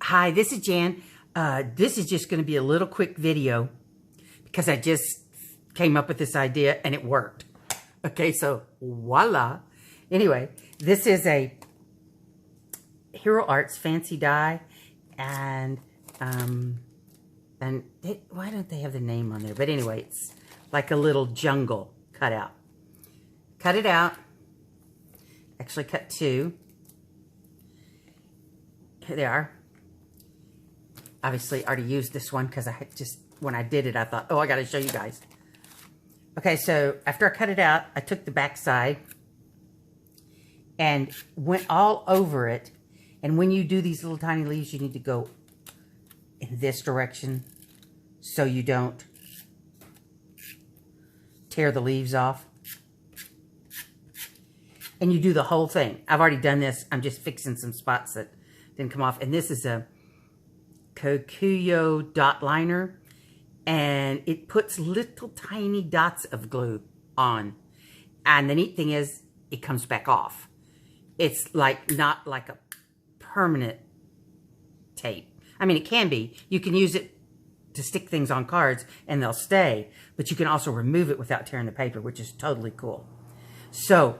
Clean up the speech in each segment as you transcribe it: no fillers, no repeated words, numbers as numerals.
Hi, this is Jan. This is just going to be a little quick video because I just came up with this idea and it worked. Okay, so voila. Anyway, this is a Hero Arts fancy die, and why don't they have the name on there? But anyway, it's like a little jungle cut out. Cut it out. Actually cut two. Here they are. Obviously, I already used this one because when I did it, I thought, oh, I got to show you guys. Okay, so after I cut it out, I took the back side and went all over it. And when you do these little tiny leaves, you need to go in this direction so you don't tear the leaves off. And you do the whole thing. I've already done this. I'm just fixing some spots that didn't come off. And this is a Kokuyo Dotliner, and it puts little tiny dots of glue on. And the neat thing is, it comes back off. It's like not like a permanent tape. I mean, it can be. You can use it to stick things on cards and they'll stay, but you can also remove it without tearing the paper, which is totally cool. So,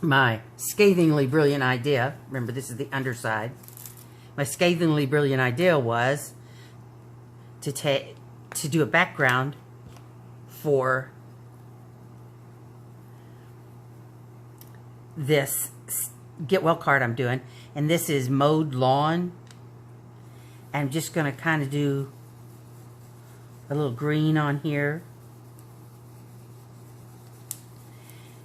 my scathingly brilliant idea, remember this is the underside, my scathingly brilliant idea was to do a background for this Get Well card I'm doing. And this is Mowed Lawn. I'm just going to kind of do a little green on here.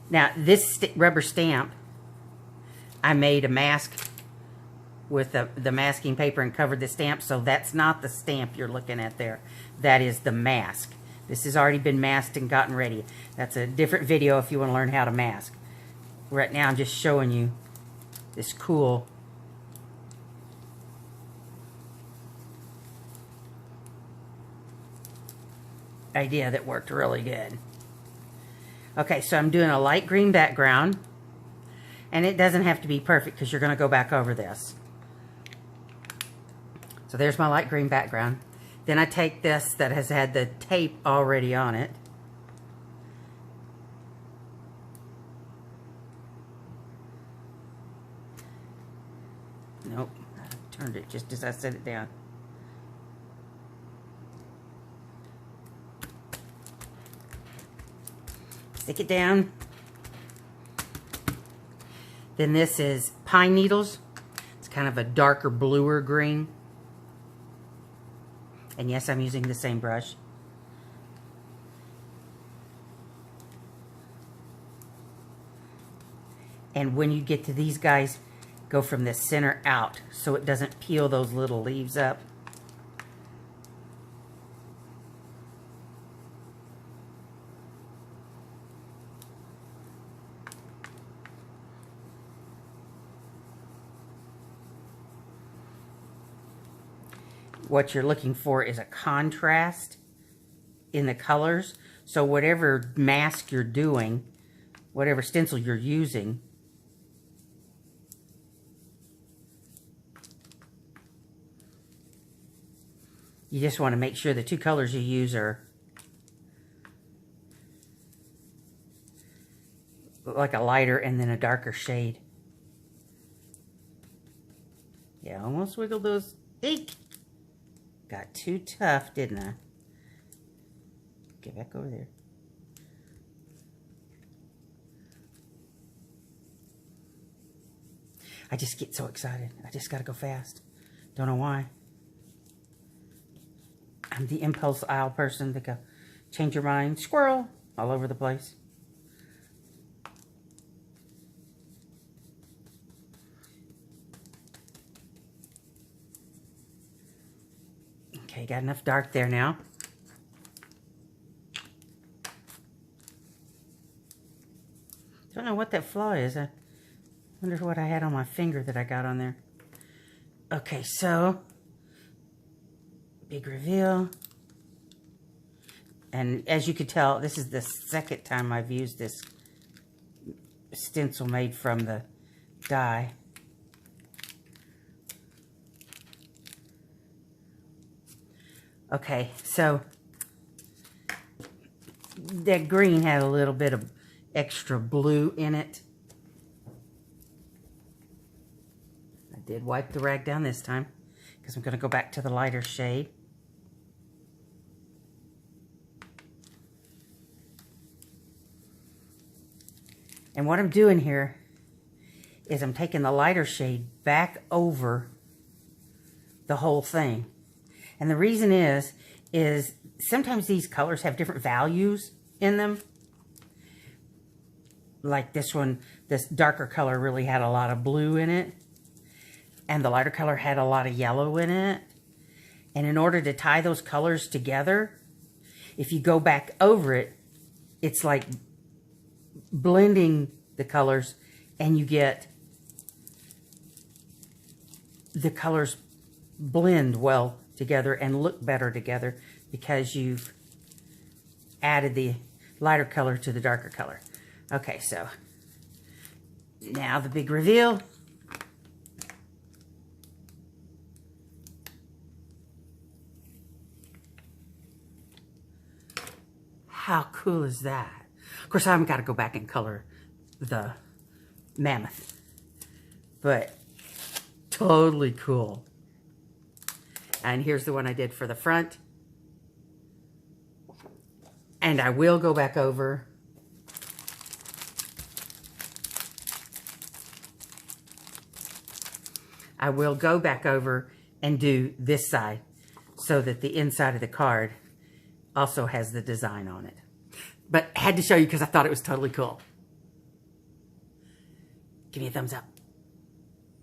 Now, this rubber stamp, I made a mask with the masking paper and covered the stamp, so that's not the stamp you're looking at there. That is the mask. This has already been masked and gotten ready. That's a different video if you want to learn how to mask. Right now, I'm just showing you this cool idea that worked really good. Okay, so I'm doing a light green background, and it doesn't have to be perfect because you're going to go back over this. So there's my light green background. Then I take this that has had the tape already on it. Nope, I turned it just as I set it down. Stick it down. Then this is pine needles. It's kind of a darker, bluer green. And yes, I'm using the same brush. And when you get to these guys, go from the center out so it doesn't peel those little leaves up. What you're looking for is a contrast in the colors. So whatever mask you're doing, whatever stencil you're using, you just want to make sure the two colors you use are like a lighter and then a darker shade. Yeah, almost wiggled those. Eek! Got too tough, didn't I? Get back over there. I just get so excited. I just gotta go fast. Don't know why. I'm the impulse aisle person that go, change your mind, squirrel, all over the place. Okay, got enough dark there now. Don't know what that flaw is. I wonder what I had on my finger that I got on there. Okay, so big reveal. And as you can tell, this is the second time I've used this stencil made from the die. Okay, so that green had a little bit of extra blue in it. I did wipe the rag down this time because I'm going to go back to the lighter shade. And what I'm doing here is I'm taking the lighter shade back over the whole thing. And the reason is sometimes these colors have different values in them. Like this one, this darker color really had a lot of blue in it. And the lighter color had a lot of yellow in it. And in order to tie those colors together, if you go back over it, it's like blending the colors, and you get the colors blend well together and look better together because you've added the lighter color to the darker color. Okay, so now the big reveal. How cool is that? Of course, I've got to go back and color the mammoth, but totally cool. And here's the one I did for the front. And I will go back over. I will go back over and do this side so that the inside of the card also has the design on it. But I had to show you because I thought it was totally cool. Give me a thumbs up.